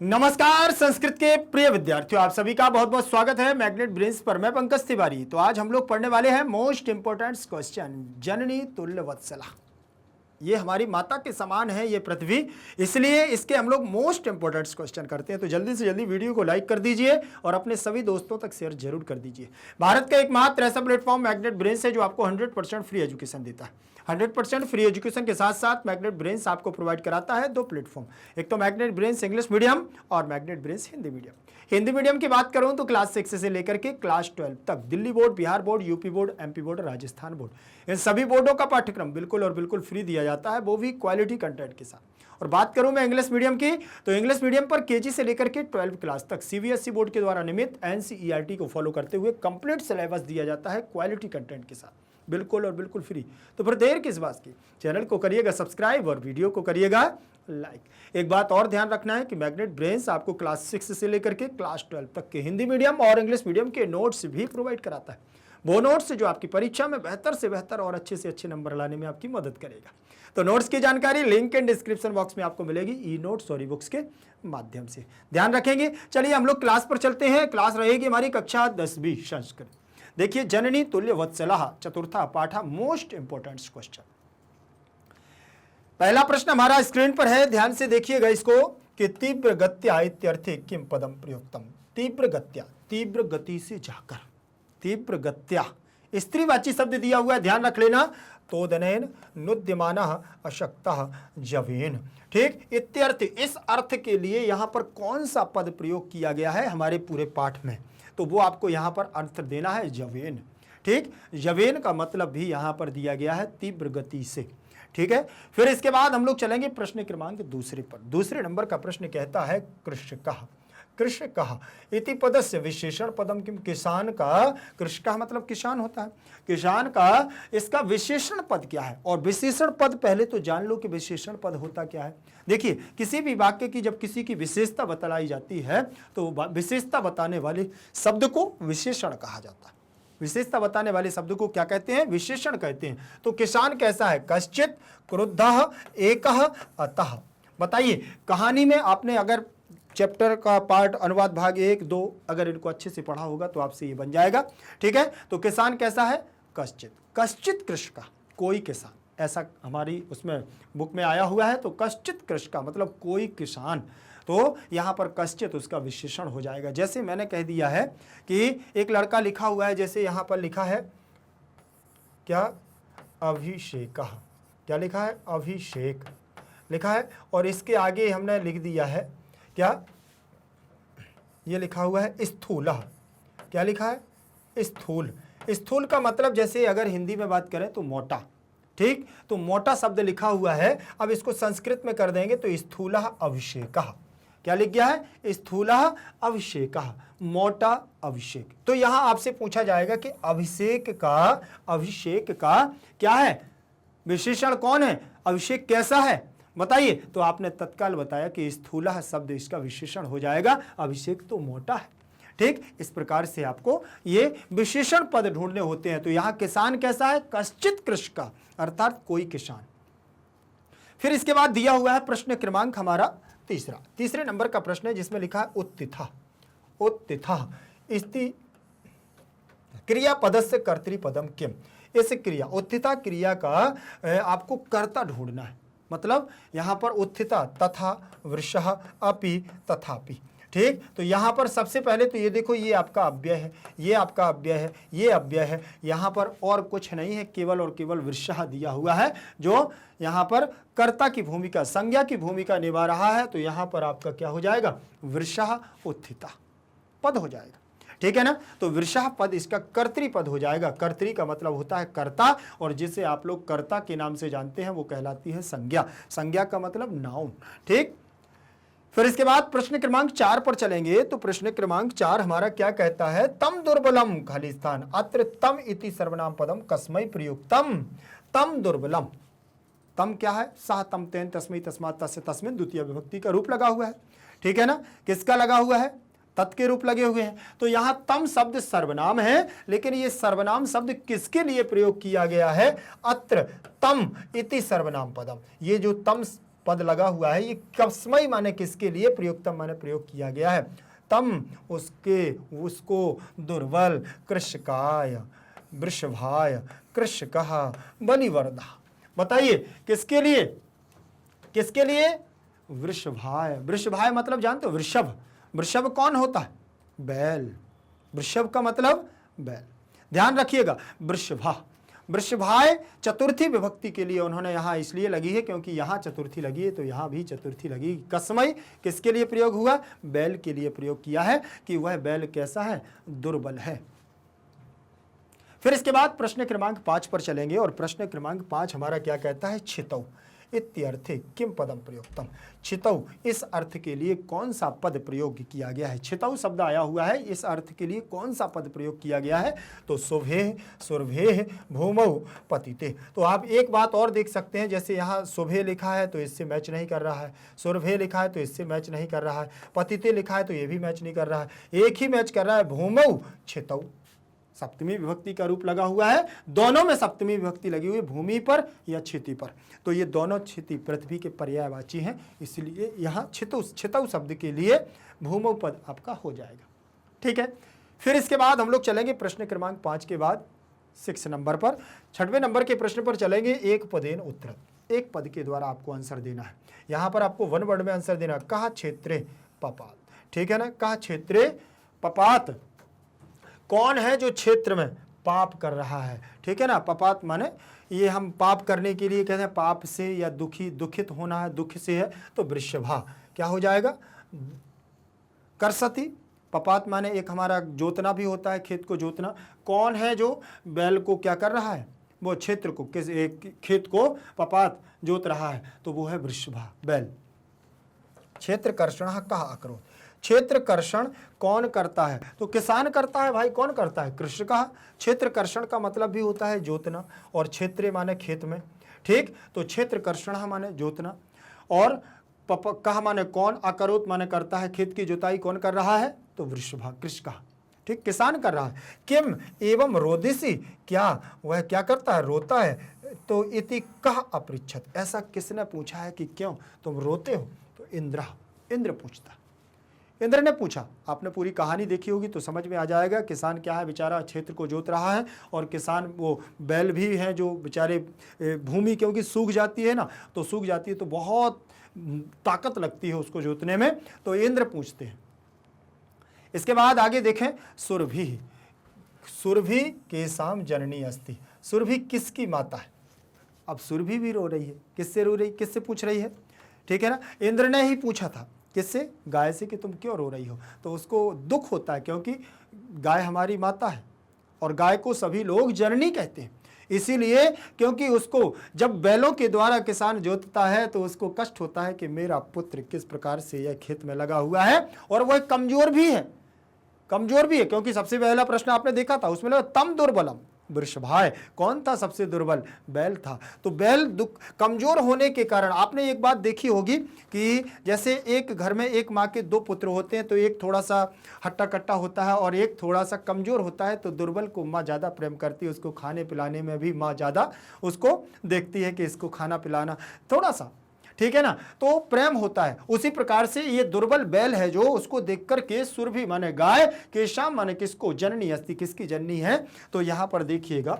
नमस्कार संस्कृत के प्रिय विद्यार्थियों, आप सभी का बहुत बहुत स्वागत है मैग्नेट ब्रेन्स पर। मैं पंकज तिवारी। तो आज हम लोग पढ़ने वाले हैं मोस्ट इंपोर्टेंट क्वेश्चन, जननी तुल्य वत्सला। ये हमारी माता के समान है ये पृथ्वी, इसलिए इसके हम लोग मोस्ट इंपोर्टेंट क्वेश्चन करते हैं। तो जल्दी से जल्दी वीडियो को लाइक कर दीजिए और अपने सभी दोस्तों तक शेयर जरूर कर दीजिए। भारत का एकमात्र ऐसा प्लेटफॉर्म मैग्नेट ब्रेन्स है जो आपको 100% फ्री एजुकेशन देता है। 100% फ्री एजुकेशन के साथ साथ मैग्नेट ब्रेन्स आपको प्रोवाइड कराता है दो प्लेटफॉर्म, एक तो मैग्नेट ब्रेन्स इंग्लिश मीडियम और magnet brains Hindi medium. Hindi medium की बात करूं तो क्लास 6 से लेकर के क्लास 12 तक Delhi board, Bihar board, UP board, MP board, Rajasthan board, इन सभी बोर्डों का पाठ्यक्रम बिल्कुल और बिल्कुल फ्री दिया जाता है, वो भी क्वालिटी कंटेंट के साथ। और बात करूं मैं इंग्लिश मीडियम की, तो इंग्लिश मीडियम पर केजी से लेकर के 12 क्लास तक सीबीएसई बोर्ड के द्वारा नियमित एनसीईआरटी को फॉलो करते हुए कंप्लीट सिलेबस दिया जाता है क्वालिटी कंटेंट के साथ, बिल्कुल और बिल्कुल फ्री। तो फिर देर किस बात की, चैनल को करिएगा सब्सक्राइब और वीडियो को करिएगा लाइक। एक बात और ध्यान रखना है कि मैग्नेट ब्रेन्स आपको क्लास 6 से लेकर के क्लास 12 तक के हिंदी मीडियम और इंग्लिश मीडियम के नोट्स भी प्रोवाइड कराता है। वो नोट्स जो आपकी परीक्षा में बेहतर से बेहतर और अच्छे से अच्छे नंबर लाने में आपकी मदद करेगा। तो नोट्स की जानकारी लिंक इन डिस्क्रिप्शन बॉक्स में आपको मिलेगी ई नोट्स और ई बुक्स के माध्यम से, ध्यान रखेंगे। चलिए हम लोग क्लास पर चलते हैं। क्लास रहेगी हमारी कक्षा 10वीं संस्कृत। देखिए, जननी तुल्य वत्सला चतुर्था पाठा मोस्ट इंपोर्टेंट क्वेश्चन। पहला प्रश्न हमारा स्क्रीन पर है, ध्यान से देखिएगा इसको कि तीव्र गत्या इत्यर्थे किम पदम प्रयुक्तम। तीव्र गत्या, तीव्र गति से जाकर, तीव्र गत्या स्त्रीवाची शब्द दिया हुआ है, ध्यान रख लेना। तोदनेन नुद्यमानः अशक्तः जवेन, ठीक। इत्यर्थ, इस अर्थ के लिए यहां पर कौन सा पद प्रयोग किया गया है हमारे पूरे पाठ में, तो वो आपको यहां पर अर्थ देना है जवेन, ठीक। जवेन का मतलब भी यहां पर दिया गया है तीव्र गति से, ठीक है। फिर इसके बाद हम लोग चलेंगे प्रश्न क्रमांक दूसरे पर। दूसरे नंबर का प्रश्न कहता है कृषकः, कृषकः इति पदस्य विशेषण पदम किम। किसान का, कृषकः मतलब किसान होता है, किसान का इसका विशेषण पद क्या है। और विशेषण पद पहले तो जान लो कि विशेषण पद होता क्या है। देखिए, किसी भी वाक्य की जब किसी की विशेषता बतलाई जाती है तो विशेषता बताने वाले शब्द को विशेषण कहा जाता है। विशेषता बताने वाले शब्द को क्या कहते हैं, विशेषण कहते हैं। तो किसान कैसा है, कश्चित, क्रुद्धः, एकः, अतः। बताइए, कहानी में आपने अगर चैप्टर का पार्ट अनुवाद भाग 1, 2 अगर इनको अच्छे से पढ़ा होगा तो आपसे ये बन जाएगा, ठीक है। तो किसान कैसा है, कश्चित, कश्चित कृषक, कोई किसान, ऐसा हमारी उसमें बुक में आया हुआ है। तो कश्चित कृषक मतलब कोई किसान, तो यहां पर कश्चित उसका विशेषण हो जाएगा। जैसे मैंने कह दिया है कि एक लड़का लिखा हुआ है, जैसे यहां पर लिखा है क्या, अभिषेक, क्या लिखा है, अभिषेक लिखा है। और इसके आगे हमने लिख दिया है क्या, ये लिखा हुआ है स्थूल, क्या लिखा है, स्थूल। स्थूल का मतलब जैसे अगर हिंदी में बात करें तो मोटा, ठीक। तो मोटा शब्द लिखा हुआ है, अब इसको संस्कृत में कर देंगे तो स्थूलः अभिषेकः, क्या लिख गया है, स्थूलः अभिषेकः, मोटा अभिषेक। तो यहां आपसे पूछा जाएगा कि अभिषेक का क्या है, विशेषण कौन है, अभिषेक कैसा है, बताइए। तो आपने तत्काल बताया कि स्थूलः शब्द इसका विशेषण हो जाएगा, अभिषेक तो मोटा है, ठीक। इस प्रकार से आपको ये विशेषण पद ढूंढने होते हैं। तो यहां किसान कैसा है, कश्चित कृषक, अर्थात कोई किसान। फिर इसके बाद दिया हुआ है प्रश्न क्रमांक हमारा तीसरा, तीसरे नंबर का प्रश्न है जिसमें लिखा है उत्तिथा, उत्तिथा इति क्रियापदस्य कर्तृपदम किम। इस क्रिया, उत्थिता क्रिया का आपको कर्ता ढूंढना है। मतलब यहां पर उत्थिता, तथा, वृषः, अपि, तथापि, ठीक। तो यहां पर सबसे पहले तो ये देखो, ये आपका अव्यय है, ये आपका अव्यय है, ये अव्यय है, यहां पर और कुछ नहीं है, केवल और केवल वृषः दिया हुआ है जो यहां पर कर्ता की भूमिका, संज्ञा की भूमिका निभा रहा है। तो यहां पर आपका क्या हो जाएगा, वृषः उत्थिता पद हो जाएगा, ठीक है ना। तो वृषः पद इसका कर्तृपद हो जाएगा। कर्तृ का मतलब होता है कर्ता, और जिसे आप लोग कर्ता के नाम से जानते हैं वो कहलाती है संज्ञा। संज्ञा का मतलब नाउन, ठीक। फिर इसके बाद प्रश्न क्रमांक 4 पर चलेंगे। तो प्रश्न क्रमांक 4 हमारा क्या कहता है, तम दुर्बलम खाली स्थान अत्र तम इति सर्वनाम पदम कस्मै प्रयुक्तम। तम दुर्बलम, तम क्या है, सह तम तेन तस्मै तस्मात् तस्य तस्मिन् द्वितीय विभक्ति का रूप लगा हुआ है, ठीक है ना। किसका लगा हुआ है, तत् के रूप लगे हुए हैं। तो यहां तम शब्द सर्वनाम है, लेकिन ये सर्वनाम शब्द किसके लिए प्रयोग किया गया है, अत्र तम इति सर्वनाम पदम। ये जो तम पद लगा हुआ है, ये कस्मै माने किसके लिए प्रयुक्तम माने प्रयोग किया गया है। तम उसको दुर्बल कृषकाय वृषभाय कृषकः बलिवर्धा। बताइए किसके लिए, किसके लिए? वृषभाय। वृषभाय मतलब जानते हो वृषभ। वृषभ कौन होता है? बैल। वृषभ का मतलब बैल। ध्यान रखिएगा, वृषभा वृषभाय चतुर्थी विभक्ति के लिए उन्होंने यहां इसलिए लगी है क्योंकि यहां चतुर्थी लगी है तो यहां भी चतुर्थी लगी। कस्मै किसके लिए प्रयोग हुआ? बैल के लिए प्रयोग किया है कि वह बैल कैसा है? दुर्बल है। फिर इसके बाद प्रश्न क्रमांक 5 पर चलेंगे और प्रश्न क्रमांक 5 हमारा क्या कहता है? छितौ इत्यर्थे किम पदम प्रयुक्तम। छितौ इस अर्थ के लिए कौन सा पद प्रयोग किया गया है? छितौ शब्द आया हुआ है, इस अर्थ के लिए कौन सा पद प्रयोग किया गया है? तो शुभे सुरभे भूमौ पतिते। तो आप एक बात और देख सकते हैं, जैसे यहाँ शुभे लिखा है तो इससे मैच नहीं कर रहा है, सुरभे लिखा है तो इससे मैच नहीं कर रहा है, पतिते लिखा है तो ये भी मैच नहीं कर रहा है, एक ही मैच कर रहा है, भूमौ छितौ। सप्तमी विभक्ति का रूप लगा हुआ है, दोनों में सप्तमी विभक्ति लगी हुई है, भूमि पर या क्षिति पर। तो ये दोनों क्षिति पृथ्वी के पर्यायवाची हैं, इसलिए यहाँ छितौ शब्द के लिए भूमौ पद आपका हो जाएगा। ठीक है, फिर इसके बाद हम लोग चलेंगे प्रश्न क्रमांक 5 के बाद 6 नंबर पर, 6वें नंबर के प्रश्न पर चलेंगे। एक पदेन उत्तर, एक पद के द्वारा आपको आंसर देना है। यहाँ पर आपको 1 वर्ड में आंसर देना है। कहा क्षेत्रे पपात। ठीक है ना, कहा क्षेत्रे पपात। कौन है जो क्षेत्र में पाप कर रहा है? ठीक है ना, पपात माने ये हम पाप करने के लिए कहते हैं, पाप से या दुखित होना है, दुख से है, तो वृषभा क्या हो जाएगा? करसती। पपात माने एक हमारा जोतना भी होता है, खेत को जोतना। कौन है जो बैल को क्या कर रहा है? वो क्षेत्र को, किस एक खेत को पपात जोत रहा है, तो वो है वृषभा, बैल। क्षेत्र कर्षण कहा अकरोत। क्षेत्र कर्षण कौन करता है? तो किसान करता है भाई। कौन करता है? कृषक। क्षेत्र कर्षण का मतलब भी होता है जोतना, और क्षेत्र माने खेत में। ठीक, तो क्षेत्र कर्षण माने जोतना, और कहा माने कौन, अकरोत माने करता है। खेत की जुताई कौन कर रहा है? तो वृषभा, कृषक। ठीक, किसान कर रहा है। किम एवं रोदिसी, क्या वह क्या करता है? रोता है। तो इति कह अपृच्छत, ऐसा किसने पूछा है कि क्यों तुम रोते हो? तो इंद्र पूछता। इंद्र ने पूछा। आपने पूरी कहानी देखी होगी तो समझ में आ जाएगा। किसान क्या है, बेचारा क्षेत्र को जोत रहा है, और किसान वो बैल भी हैं जो बेचारे भूमि क्योंकि सूख जाती है ना, तो सूख जाती है तो बहुत ताकत लगती है उसको जोतने में, तो इंद्र पूछते हैं। इसके बाद आगे देखें, सुरभि। सुरभि केसाम जननी अस्ति। सुरभि किसकी माता है? अब सुरभि भी रो रही है। किससे रो रही, किससे पूछ रही है? ठीक है ना, इंद्र ने ही पूछा था। किससे? गाय से, कि तुम क्यों रो रही हो। तो उसको दुख होता है क्योंकि गाय हमारी माता है, और गाय को सभी लोग जननी कहते हैं। इसीलिए क्योंकि उसको जब बैलों के द्वारा किसान जोतता है तो उसको कष्ट होता है कि मेरा पुत्र किस प्रकार से यह खेत में लगा हुआ है, और वह कमजोर भी है। कमजोर भी है क्योंकि सबसे पहला प्रश्न आपने देखा था, उसमें लगा तम दुर्बलम वृषभाय। कौन था सबसे दुर्बल? बैल था। तो बैल कमजोर होने के कारण, आपने एक बात देखी होगी कि जैसे एक घर में एक माँ के 2 पुत्र होते हैं, तो एक थोड़ा सा हट्टा कट्टा होता है और एक थोड़ा सा कमजोर होता है, तो दुर्बल को माँ ज़्यादा प्रेम करती है। उसको खाने पिलाने में भी माँ ज़्यादा उसको देखती है कि इसको खाना पिलाना थोड़ा सा, ठीक है ना, तो प्रेम होता है। उसी प्रकार से ये दुर्बल बैल है जो उसको देखकर के सुरभि माने गाय, केशाम माने किसको? जननी अस्ति, किसकी जननी है? तो यहां पर देखिएगा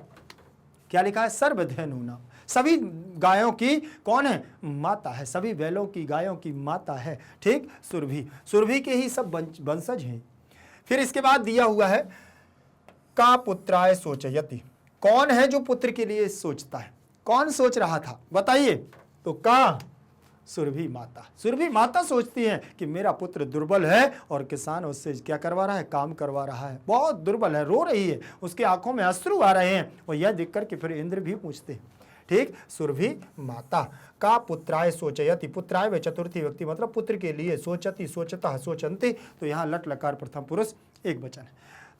क्या लिखा है? सर्वधेनुना, सभी गायों की कौन है? माता है। सभी बैलों की, गायों की माता है। ठीक, सुरभि। सुरभि के ही सब वंशज हैं। फिर इसके बाद दिया हुआ है का पुत्राय सोचयति। कौन है जो पुत्र के लिए सोचता है? कौन सोच रहा था बताइए? तो का सुरभि माता। सुरभि माता सोचती है कि मेरा पुत्र दुर्बल है और किसान उससे क्या करवा रहा है? काम करवा रहा है। बहुत दुर्बल है, रो रही है, उसके आंखों में अश्रु आ रहे हैं। और यह देख करके फिर इंद्र भी पूछते हैं। ठीक, सुरभि माता का पुत्राय सोचयति। पुत्राय व चतुर्थी व्यक्ति मतलब पुत्र के लिए, सोचती सोचता सोचंती, तो यहाँ लट लकार प्रथम पुरुष एक वचन है।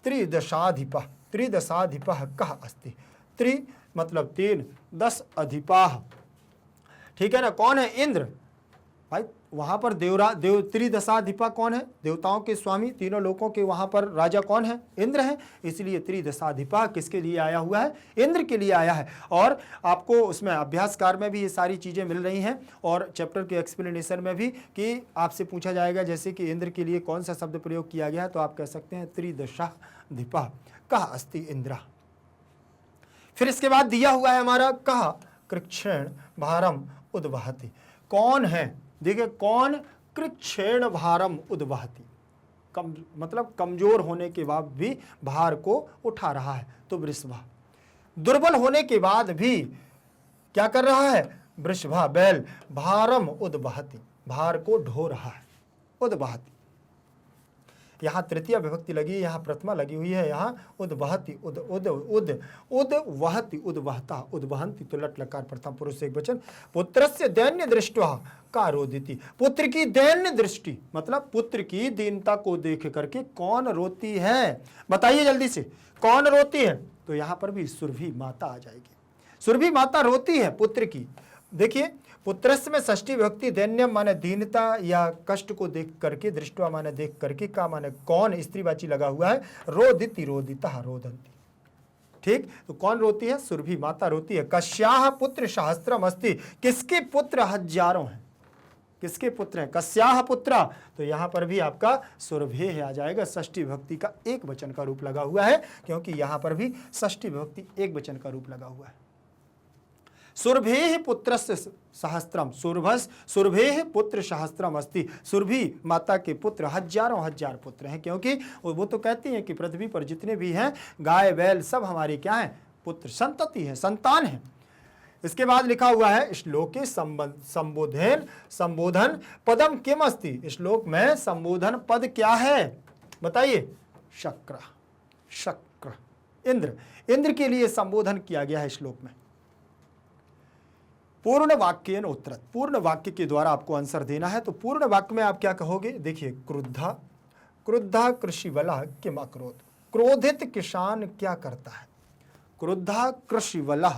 त्रिदशाधिपः, त्रिदशाधिपः कः अस्ति। त्रि मतलब 3, 10 अधिपाः। ठीक है ना, कौन है? इंद्र। भाई वहां पर त्रिदशाधिपा कौन है? देवताओं के स्वामी, तीनों लोकों के वहां पर राजा कौन है? इंद्र है। इसलिए त्रिदशाधिपा किसके लिए आया हुआ है? इंद्र के लिए आया है। और आपको उसमें अभ्यासकार में भी ये सारी चीजें मिल रही हैं और चैप्टर के एक्सप्लेनेशन में भी, कि आपसे पूछा जाएगा जैसे कि इंद्र के लिए कौन सा शब्द प्रयोग किया गया है, तो आप कह सकते हैं त्रिदशाधिपा कह अस्ति इंद्रा। फिर इसके बाद दिया हुआ है हमारा कह कृच्छ्रेण भारम उद्वहति। कौन है? देखिए, कौन कृच्छ्रेण भारम उद्वहति, मतलब कमजोर होने के बाद भी भार को उठा रहा है, तो वृषभा। दुर्बल होने के बाद भी क्या कर रहा है? वृषभा बैल भारम उद्वहति, भार को ढो रहा है, उद्वहति। यहाँ तृतीय विभक्ति लगी, यहाँ प्रथमा लगी हुई है, यहाँ उद्वहति, उद्वहति, उद्वहता, उद्वहन्ति, तो लट लकार प्रथम पुरुष एक वचन। पुत्रस्य दैन्य दृष्ट्वा का रोदिति, पुत्र की दैन्य दृष्टि, मतलब पुत्र की दीनता को देख करके कौन रोती है? बताइए जल्दी से, कौन रोती है? तो यहाँ पर भी सुरभि माता आ जाएगी। सुरभि माता रोती है पुत्र की। देखिए, पुत्रस्य में षष्ठी विभक्ति, दैन्यम माने दीनता या कष्ट को देख करके, दृष्टवा माने देख करके, का माने कौन, स्त्रीवाची लगा हुआ है, रोदिति, रोदिता, रोदंती। ठीक, तो कौन रोती है? सुरभि माता रोती है। कस्याह पुत्र सहस्त्रम अस्ति, किसके पुत्र हजारों हैं? किसके पुत्र हैं? कस्याह पुत्र, तो यहां पर भी आपका सुरभि आ जाएगा। षष्ठी विभक्ति का एक वचन का रूप लगा हुआ है, क्योंकि यहां पर भी षष्ठी विभक्ति एक वचन का रूप लगा हुआ है। सुरभेः पुत्रस्य सहस्त्रम, सुरभेः पुत्र सहस्त्रम अस्ति, सुरभि माता के पुत्र हजारों हजार पुत्र हैं, क्योंकि वो तो कहती हैं कि पृथ्वी पर जितने भी हैं गाय बैल सब हमारे क्या हैं? पुत्र, संतति है, संतान है। इसके बाद लिखा हुआ है श्लोके संबोधन पदम किम अस्ति, श्लोक में संबोधन पद क्या है? बताइए। शक्र, शक्र, इंद्र, इंद्र के लिए संबोधन किया गया है श्लोक में। पूर्ण वाक्य उत्तरत, पूर्ण वाक्य के द्वारा आपको आंसर देना है। तो पूर्ण वाक्य में आप क्या कहोगे? देखिए, क्रुद्धा, क्रुद्धा कृषि वला किम अकरोत, क्रोधित किसान क्या करता है? क्रुद्धा कृषि वला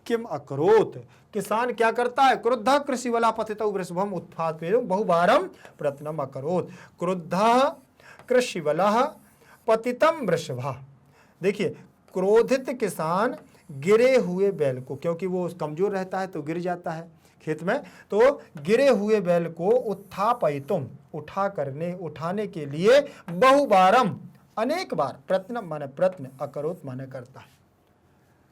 किम अकरोत, किसान क्या करता है? क्रुद्धा कृषि वला पतितौ वृषभम उत्थापयं बहुवारम प्रत्नम अकरोत, क्रुद्धा कृषि वला पतितम वृषभा। देखिए, क्रोधित किसान गिरे हुए बैल को, क्योंकि वो कमजोर रहता है तो गिर जाता है खेत में, तो गिरे हुए बैल को उत्थापयितुम, उठाने के लिए बहुबारम, अनेक बार, प्रत्न माने प्रत्न, अकरोत माने करता है।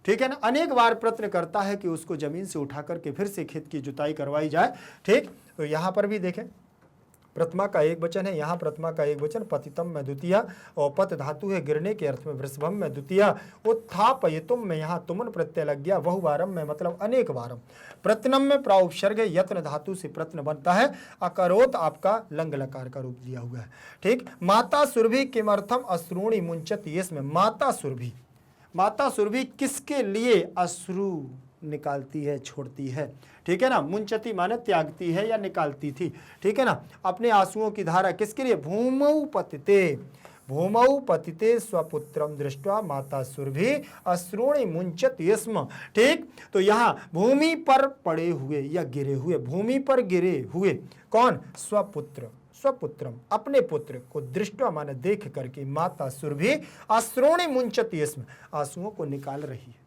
ठीक है ना, अनेक बार प्रयत्न करता है कि उसको जमीन से उठा करके फिर से खेत की जुताई करवाई जाए। ठीक, तो यहां पर भी देखें, प्रथमा का एक वचन है, यहाँ प्रथमा का एक वचन, पतितम में द्वितीय, और पत धातु है गिरने के अर्थ में, वृषभम में द्वितीय, उत्थापयितुम में यहाँ तुमन प्रत्यय लग गया, बहुवारम में मतलब अनेक बारम, प्रत्नम में प्राउपसर्ग यत्न धातु से प्रत्न बनता है, अकरोत आपका लंग लकार का रूप दिया हुआ है। ठीक, माता सुरभि किमर्थम अश्रूणि मुंचति, इसमें माता सुरभि, माता सुरभि किसके लिए अश्रु निकालती है, छोड़ती है? ठीक है ना, मुंचती माने त्यागती है या निकालती थी। ठीक है ना, अपने आंसुओं की धारा किसके लिए? भूमौ पतिते, भूमौ पतिते स्वपुत्रम दृष्ट्वा माता सुरभि अश्रूणि मुंचति स्म। ठीक, तो यहाँ भूमि पर पड़े हुए या गिरे हुए, भूमि पर गिरे हुए कौन? स्वपुत्र, स्वपुत्रम, अपने पुत्र को दृष्ट्वा माने देख करके माता सुरभि अश्रूणि मुंचति स्म, आंसुओं को निकाल रही है।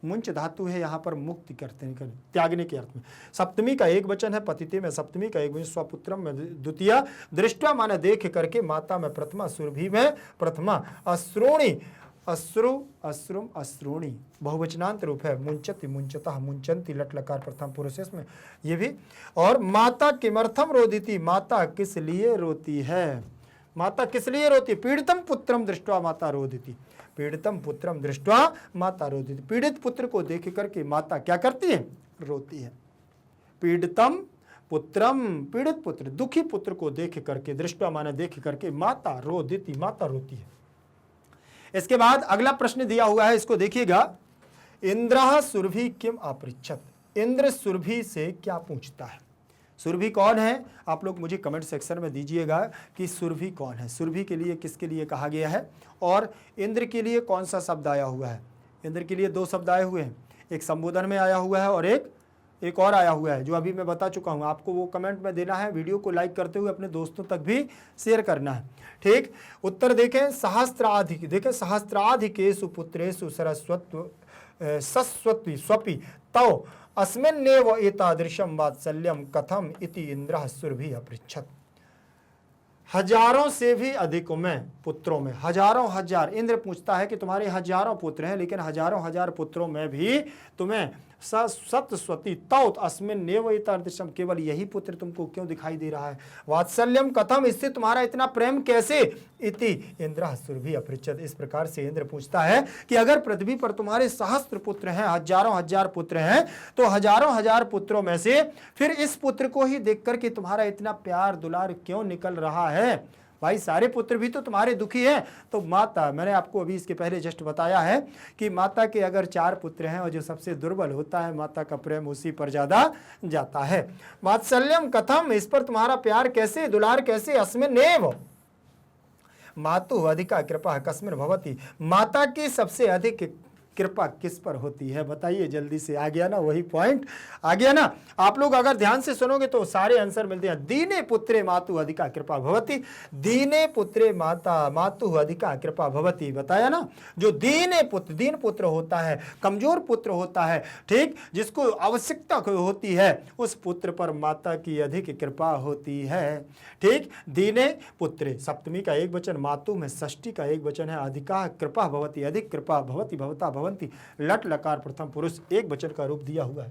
मुंच धातु है यहाँ पर मुक्ति करते हैं, त्यागने के अर्थ में। सप्तमी का एक वचन है, पतिते में सप्तमी का एक वचन, स्वपुत्रम में द्वितीय, दृष्टवा माने देख करके, माता में प्रथमा, सुरभि में प्रथमा, अश्रूणि, अश्रु, अश्रुम, अश्रूणि बहुवचनांत रूप है, मुंचति, मुंचतः, मुंचन्ति लट लकार प्रथम पुरुष में ये भी। और माता किमर्थम रोदिति, माता किस लिए रोती है? माता किस लिए रोती? पीड़ितम पुत्रम दृष्ट्वा माता रोदिति, पीड़ितम पुत्रम दृष्ट्वा माता रोदिति, पीड़ित पुत्र को देख करके माता क्या करती है? रोती है। पीड़ितम पुत्रम, पीड़ित पुत्र, दुखी पुत्र को देख करके, दृष्ट्वा माने देख करके, माता रोदिति, माता रोती है। इसके बाद अगला प्रश्न दिया हुआ है, इसको देखिएगा, इंद्र सुरभि किम अपृच्छत, इंद्र सुरभि से क्या पूछता है? सुरभि कौन है? आप लोग मुझे कमेंट सेक्शन में दीजिएगा कि सुरभि कौन है, सुरभि के लिए किसके लिए कहा गया है, और इंद्र के लिए कौन सा शब्द आया हुआ है? इंद्र के लिए दो शब्द आए हुए हैं, एक संबोधन में आया हुआ है और एक एक और आया हुआ है जो अभी मैं बता चुका हूं, आपको वो कमेंट में देना है, वीडियो को लाइक करते हुए अपने दोस्तों तक भी शेयर करना है। ठीक, उत्तर देखें, सहस्त्राधिक, देखें सहस्त्राधिकेषु पुत्रेषु सरस्वती स्वपि तौ अस्मिन्नेव एतादृशं वात्सल्यं कथम इति इंद्रः सुरभिः अपृच्छत्। हजारों से भी अधिक में पुत्रों में, हजारों हजार, इंद्र पूछता है कि तुम्हारे हजारों पुत्र हैं, लेकिन हजारों हजार पुत्रों में भी तुम्हें सतस्वती तौत अस्मिन नेवैतादृशम, केवल यही पुत्र तुमको क्यों दिखाई दे रहा है? वात्सल्यम कथम, इससे तुम्हारा इतना प्रेम कैसे? इति इंद्र सुरभि अपृच्छत्, इस प्रकार से इंद्र पूछता है कि अगर पृथ्वी पर तुम्हारे सहस्त्र पुत्र हैं, हजारों हजार पुत्र हैं, तो हजारों हजार पुत्रों में से फिर इस पुत्र को ही देख करके तुम्हारा इतना प्यार दुलार क्यों निकल रहा है? भाई सारे पुत्र भी तो तुम्हारे दुखी हैं। तो माता, मैंने आपको अभी इसके पहले जस्ट बताया है कि माता के अगर 4 पुत्र हैं और जो सबसे दुर्बल होता है, माता का प्रेम उसी पर ज्यादा जाता है। वात्सल्यम कथम, इस पर तुम्हारा प्यार कैसे, दुलार कैसे? अस्मिन्नेव मातु अधिका कृपा कस्मिन् भवति, माता की सबसे अधिक कृपा किस पर होती है? बताइए जल्दी से। आ गया ना वही पॉइंट, आ गया ना? आप लोग अगर ध्यान से सुनोगे तो सारे आंसर मिलते हैं। दीने पुत्रे मातु अधिका कृपा भवति, दीने पुत्रे माता मातु अधिका कृपा भवति, बताया ना? जो दीने पुत्र, दीन पुत्र होता है, कमजोर पुत्र होता है, ठीक, जिसको आवश्यकता होती है, उस पुत्र पर माता की अधिक कृपा होती है। ठीक, दीने पुत्रे सप्तमी का एक वचन, मातु में षष्ठी का एक वचन है, अधिका कृपा भवति, अधिक कृपा भवति, भवता भवंती, लट लकार प्रथम पुरुष एक वचन का रूप दिया हुआ है।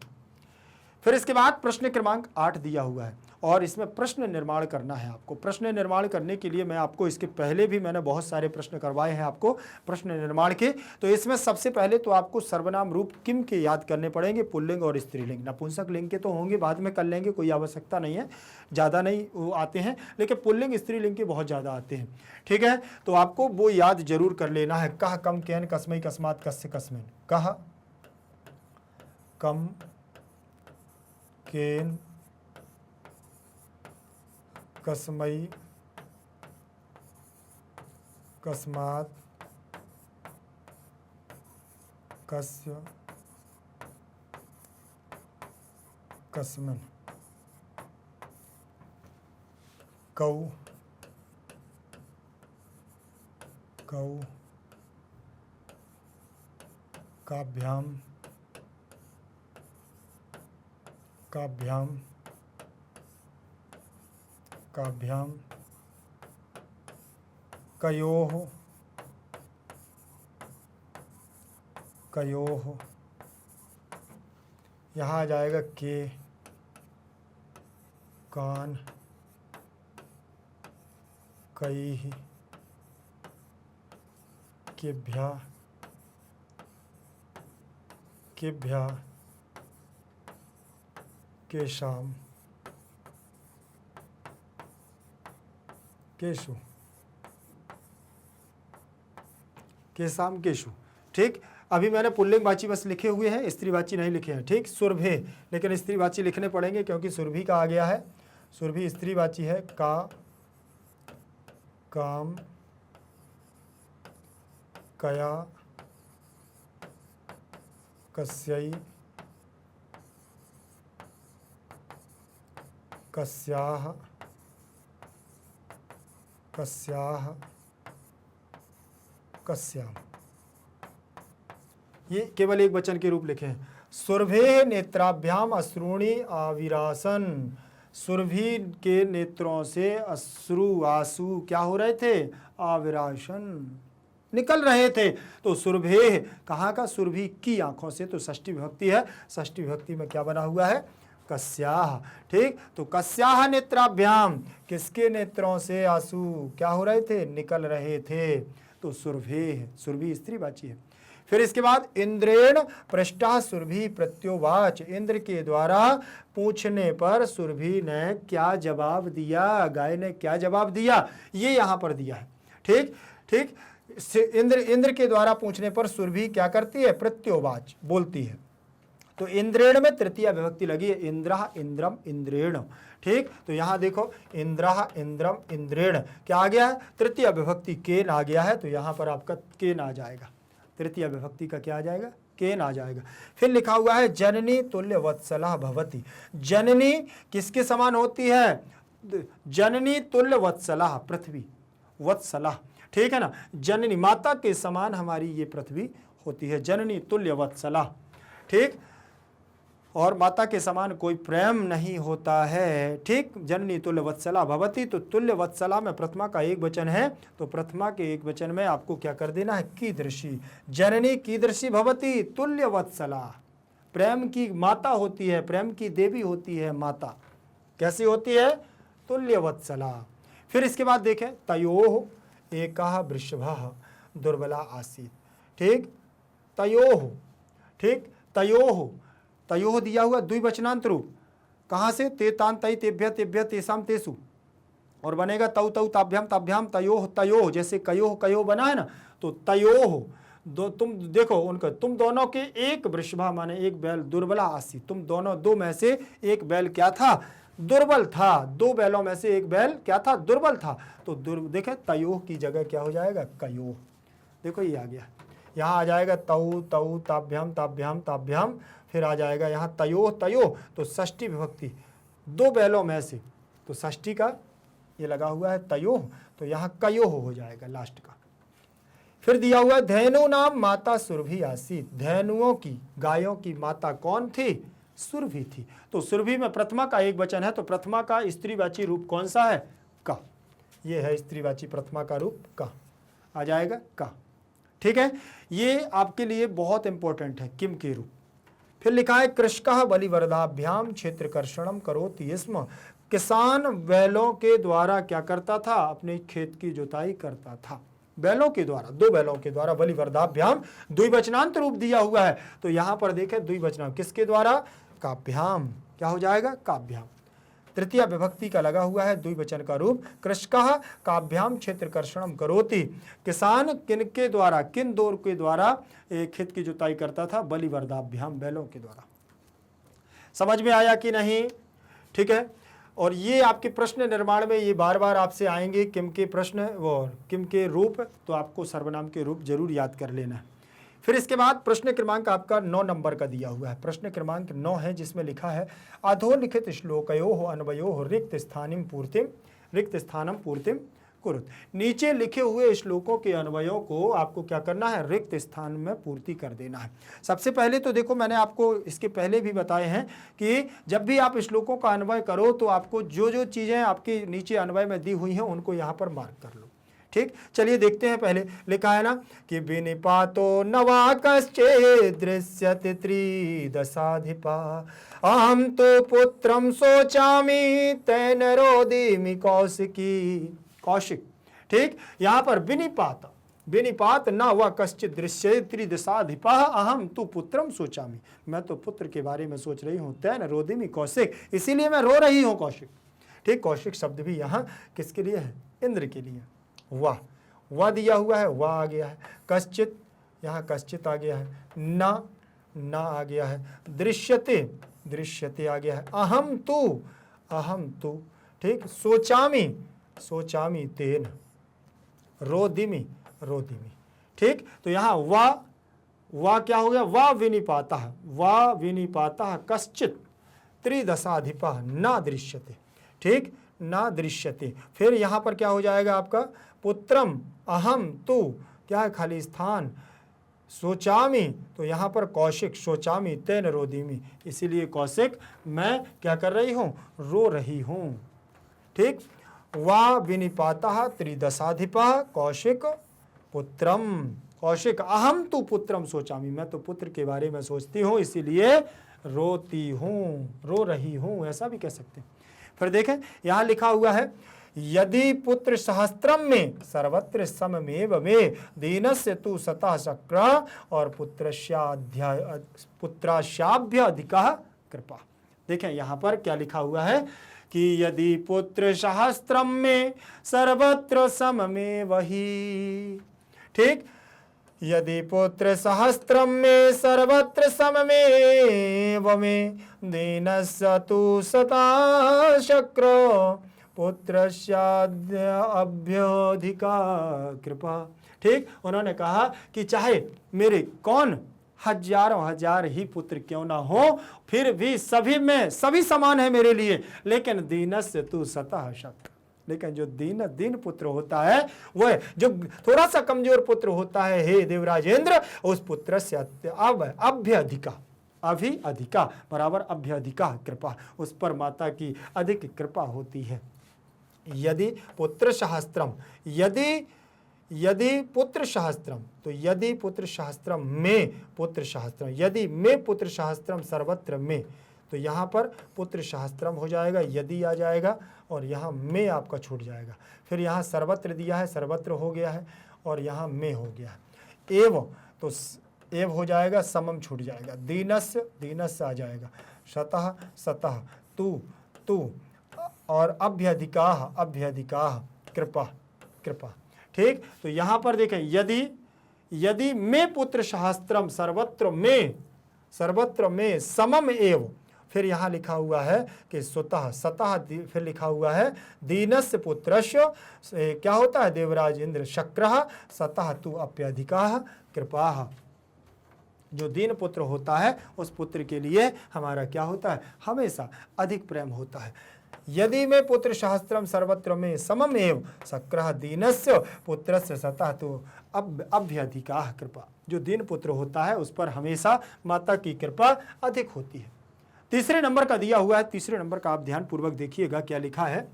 फिर इसके बाद प्रश्न क्रमांक 8 दिया हुआ है और इसमें प्रश्न निर्माण करना है आपको। प्रश्न निर्माण करने के लिए मैं आपको, इसके पहले भी मैंने बहुत सारे प्रश्न करवाए हैं आपको प्रश्न निर्माण के। तो इसमें सबसे पहले तो आपको सर्वनाम रूप किम के याद करने पड़ेंगे, पुल्लिंग और स्त्रीलिंग। नपुंसक लिंग के तो होंगे, बाद में कर लेंगे, कोई आवश्यकता नहीं है, ज़्यादा नहीं वो आते हैं, लेकिन पुल्लिंग स्त्रीलिंग के बहुत ज़्यादा आते हैं। ठीक है, तो आपको वो याद जरूर कर लेना है। कह, कम, कैन, कस्मई, कस्मात, कस्य, कस्मिन। कह, कम, केन, कस्मई, कस्मात, कस्य, कस्मिन। कौ, कौ, काभ्याम, काभ्याम, काभ्याम, कयोः, कयोः, यहाँ आ जाएगा के, कान, कैः, केभ्यः, केभ्यः, केशाम, केशु, केशाम, केशु। ठीक, अभी मैंने पुल्लिंगवाची बस लिखे हुए हैं, स्त्रीवाची नहीं लिखे हैं। ठीक, सुरभि, लेकिन स्त्रीवाची लिखने पड़ेंगे क्योंकि सुरभि का आ गया है। सुरभि स्त्रीवाची है। का, काम, कया, कस्यै, कस्याः, कस्याः, कस्याम। ये केवल एक वचन के रूप लिखे हैं। सुरभे नेत्राभ्याम अश्रूणि आविरासन, सुरभि के नेत्रों से अश्रु आंसू क्या हो रहे थे? आविरासन, निकल रहे थे। तो सुरभे कहाँ का? सुरभि की आंखों से, तो षष्ठी विभक्ति है। षष्ठी विभक्ति में क्या बना हुआ है? कस्याह। ठीक, तो कस्याह नेत्राभ्याम, किसके नेत्रों से आंसू क्या हो रहे थे? निकल रहे थे। तो सुरभे, सुरभि स्त्रीवाची है। फिर इसके बाद इंद्रेण पृष्ठा सुरभि प्रत्योवाच, इंद्र के द्वारा पूछने पर सुरभि ने क्या जवाब दिया? गाय ने क्या जवाब दिया? ये यहां पर दिया है। ठीक ठीक, इंद्र के द्वारा पूछने पर सुरभि क्या करती है? प्रत्योवाच, बोलती है। तो इंद्रेण में तृतीय विभक्ति लगी है, इंद्रः, इंद्रम, इंद्रेण। ठीक, तो यहां देखो इंद्रः, इंद्रम, इंद्रेण क्या आ गया है? तृतीय विभक्ति केन आ गया है। तो यहां पर आपका केन आ जाएगा। तृतीय विभक्ति का क्या आ जाएगा? केन आ जाएगा। फिर लिखा हुआ है जननी तुल्य वत्सला भवती। जननी किसके समान होती है? जननी तुल्य वत्सला, पृथ्वी, वत्सला, ठीक है ना। जननी माता के समान हमारी ये पृथ्वी होती है, जननी तुल्य वत्सला, ठीक। और माता के समान कोई प्रेम नहीं होता है, ठीक। जननी तुल्य वत्सला भवती, तो तुल्य वत्सला में प्रथमा का एक वचन है, तो प्रथमा के एक वचन में आपको क्या कर देना है? कीदृशी। जननी कीदृशी भवती? तुल्य वत्सला, प्रेम की माता होती है, प्रेम की देवी होती है माता। कैसी होती है? तुल्य वत्सला। फिर इसके बाद देखें, तयोः एकः वृषभः दुर्बला आसीत्, ठीक। तयोः, ठीक, तयोः, तयोः दिया हुआ द्विवचनांत रूप, कहाँ से? ते तान तई तेभ्य तेभ्य तेसाम तेसु, और बनेगा तौ तौ ताभ्याम ताभ्याम तयोः तयोः, जैसे कयोः कयो बना है ना, तो तयोः दो, तुम देखो उनका, तुम दोनों के एक वृषभा माने एक बैल, दुर्बला आसी, तुम दोनों, दो में से एक बैल क्या था? दुर्बल था। दो बैलों में से एक बैल क्या था? दुर्बल था। तो देखे तयोः की जगह क्या हो जाएगा? कयोः। देखो ये आ गया, यहाँ आ जाएगा तौ तौ ताभ्याम ताभ्याम ताभ्याम, फिर आ जाएगा यहाँ तयोः तयोः, तो षष्ठी विभक्ति, दो बैलों में से, तो षष्ठी का ये लगा हुआ है तयोः, तो यहाँ कयोः हो जाएगा लास्ट का। फिर दिया हुआ है धैनु नाम माता सुरभि आसीत। धैनुओं की, गायों की माता कौन थी? सुरभि थी। तो सुरभि में प्रथमा का एक वचन है, तो प्रथमा का स्त्रीवाची रूप कौन सा है? का। ये है स्त्रीवाची प्रथमा का रूप का, आ जाएगा का, ठीक है। ये आपके लिए बहुत इंपॉर्टेंट है, किम के रूप। फिर लिखा है कृषकः बलिवरदाभ्याम क्षेत्रकर्षणम करोति स्म। किसान बैलों के द्वारा क्या करता था? अपने खेत की जुताई करता था, बैलों के द्वारा, दो बैलों के द्वारा। बलिवरदाभ्याम द्विवचनांत रूप दिया हुआ है, तो यहां पर देखें द्विवचनांत किसके द्वारा? काभ्याम, क्या हो जाएगा? काभ्याम। तृतीय विभक्ति का लगा हुआ है द्विवचन का रूप, कृषकः काभ्याम क्षेत्रकर्षणम करोति। किसान किनके द्वारा, किन दो के द्वारा खेत की जुताई करता था? बलिवरदाभ्याम, बैलों के द्वारा। समझ में आया कि नहीं? ठीक है। और ये आपके प्रश्न निर्माण में ये बार बार आपसे आएंगे, किम के प्रश्न और किम के रूप, तो आपको सर्वनाम के रूप जरूर याद कर लेना है। फिर इसके बाद प्रश्न क्रमांक आपका 9 नंबर का दिया हुआ है, प्रश्न क्रमांक 9 है, जिसमें लिखा है अधोलिखित श्लोकयोः अन्वयोः रिक्त स्थानम पूर्तिम कुरुत। नीचे लिखे हुए श्लोकों के अन्वयों को आपको क्या करना है? रिक्त स्थान में पूर्ति कर देना है। सबसे पहले तो देखो, मैंने आपको इसके पहले भी बताए हैं कि जब भी आप श्लोकों का अन्वय करो तो आपको जो जो चीज़ें आपके नीचे अन्वय में दी हुई हैं उनको यहाँ पर मार्क कर लो, ठीक। चलिए देखते हैं। पहले लिखा है ना कि विनिपातो नवा कश्चित् दृश्यते त्रिदशाधिपा अहम तो पुत्रम शोचामि तेन रोदिमि कौशिक, ठीक। यहाँ पर विनिपात न व कश्चित् दृश्यते त्रिदशाधिपा अहम तो पुत्रम शोचामि, मैं तो पुत्र के बारे में सोच रही हूँ, तेन रोदिमि कौशिक, इसीलिए मैं रो रही हूँ कौशिक, ठीक। कौशिक शब्द भी यहाँ किसके लिए है? इंद्र के लिए। वाह दिया हुआ है, वाह आ गया है। कश्चित, यहाँ कश्चित आ गया है। ना आ गया है। दृश्यते आ गया है। अहम तू, ठीक। सोचामी तेन, रोदिमि, ठीक। तो यहाँ वाह क्या हो गया? वाह विनिपातः कश्चित त्रिदशाधिपः न दृश्यते, ठीक, ना दृश्यते। फिर यहाँ पर क्या हो जाएगा आपका? पुत्रम, अहम तू, क्या है? खाली स्थान, सोचामी, तो यहाँ पर कौशिक, सोचामी तेन रोदिमि, इसीलिए कौशिक मैं क्या कर रही हूँ? रो रही हूँ, ठीक। वा विनिपातः त्रिदशाधिपः कौशिक पुत्रम, कौशिक अहम तू पुत्रम सोचामी, मैं तो पुत्र के बारे में सोचती हूँ इसीलिए रोती हूँ, रो रही हूँ, ऐसा भी कह सकते हैं। फिर देखें यहाँ लिखा हुआ है यदि पुत्र सहस्त्रम में सर्वत्र सममेव में दीनस्य तु सतः शक्र और पुत्रास्याभ्य अधिकः कृपा। देखें यहाँ पर क्या लिखा हुआ है कि यदि पुत्र सहस्त्रम में सर्वत्र सममेव ही, ठीक। यदि पुत्र सहस्त्रम में सर्वत्र सममेव में दीनस्य तु सतः शक्र पुत्रस्याभ्यधिका कृपा, ठीक। उन्होंने कहा कि चाहे मेरे कौन हजारों हजार ही पुत्र क्यों ना हो, फिर भी सभी में सभी समान है मेरे लिए, लेकिन दीनस्य तू सतः शत। लेकिन जो दीन पुत्र होता है, वह जो थोड़ा सा कमजोर पुत्र होता है, हे देवराजेंद्र, उस पुत्र से अधिका बराबर अभ्यधिका कृपा, उस पर माता की अधिक कृपा होती है। यदि पुत्र शास्त्रम, यदि पुत्र शास्त्रम, तो यदि पुत्र शास्त्रम में पुत्र शास्त्रम, यदि में पुत्र शास्त्रम सर्वत्र में, तो यहाँ पर पुत्र शास्त्रम हो जाएगा, यदि आ जाएगा, और यहाँ में आपका छूट जाएगा। फिर यहाँ सर्वत्र दिया है, सर्वत्र हो गया है, और यहाँ में हो गया है। एव, तो एव हो जाएगा, समम छूट जाएगा, दीनस्य आ जाएगा, शतः सतः, तू और अभ्यधिकाः कृपा। ठीक, तो यहाँ पर देखें, यदि में पुत्र शास्त्रम सर्वत्र में समम एव, फिर यहाँ लिखा हुआ है कि स्वतः सतः, फिर लिखा हुआ है दीनस्य पुत्रस्य, क्या होता है देवराज इंद्र शक्रः, सतः तु अप्यधिकाः कृपाः। जो दीन पुत्र होता है उस पुत्र के लिए हमारा क्या होता है, हमेशा अधिक प्रेम होता है। यदि में पुत्र शास्त्रम सर्वत्र में समम एव शक्रः दीनस्य पुत्रस्य सतः तु अभ्यधिकाः कृपा। जो दीन पुत्र होता है उस पर हमेशा माता की कृपा अधिक होती है। तीसरे नंबर का दिया हुआ है, तीसरे नंबर का आप ध्यान पूर्वक देखिएगा क्या लिखा है।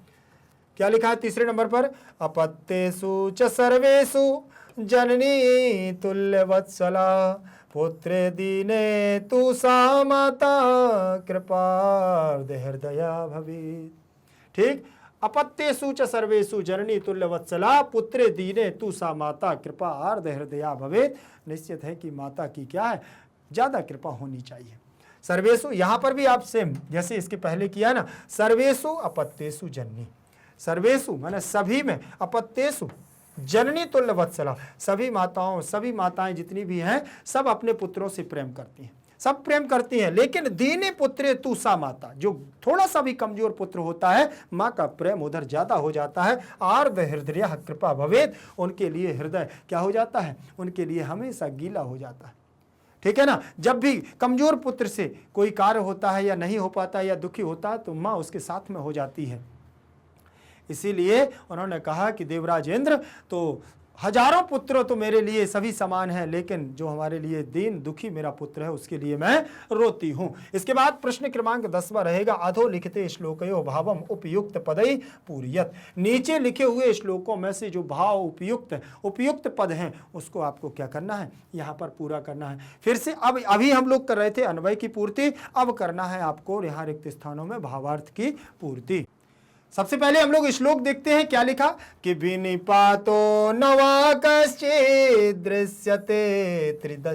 तीसरे नंबर पर, अपत्येषु च सर्वेषु जननी तुल्यवत्सला पुत्रे दीने तु सा माता कृपार्ध हृदया भवेत्। ठीक, अपत्येषु च सर्वेषु जननी तुल्यवत्सला पुत्रे दीने तु सा माता कृपार्ध हृदया भवेत्। निश्चित है कि माता की क्या है, ज्यादा कृपा होनी चाहिए। सर्वेषु, यहाँ पर भी आप सेम जैसे इसके पहले किया ना, सर्वेषु अपत्येषु जननी, सर्वेषु माने सभी में, अपत्येषु जननी तुल्य वत्सला, सभी माताएं जितनी भी हैं सब अपने पुत्रों से प्रेम करती हैं, सब प्रेम करती हैं, लेकिन दीने पुत्रे तू सा माता, जो थोड़ा सा भी कमजोर पुत्र होता है माँ का प्रेम उधर ज्यादा हो जाता है। आर्द्र हृदय कृपा भवेत्, उनके लिए हृदय क्या हो जाता है, उनके लिए हमेशा गीला हो जाता है। ठीक है ना, जब भी कमजोर पुत्र से कोई कार्य होता है या नहीं हो पाता या दुखी होता है तो माँ उसके साथ में हो जाती है। इसीलिए उन्होंने कहा कि देवराज इंद्र, तो हजारों पुत्र तो मेरे लिए सभी समान हैं, लेकिन जो हमारे लिए दीन दुखी मेरा पुत्र है उसके लिए मैं रोती हूं। इसके बाद प्रश्न क्रमांक 10वां रहेगा, अधो लिखते श्लोकयो भावम उपयुक्त पदई पूर्यत। नीचे लिखे हुए श्लोकों में से जो भाव उपयुक्त पद हैं उसको आपको क्या करना है, यहाँ पर पूरा करना है। फिर से अब अभी हम लोग कर रहे थे अन्वय की पूर्ति, अब करना है आपको यहाँ रिक्त स्थानों में भावार्थ की पूर्ति। सबसे पहले हम लोग श्लोक देखते हैं, क्या लिखा कि विनिपातो नवा कश्चित् दृश्यते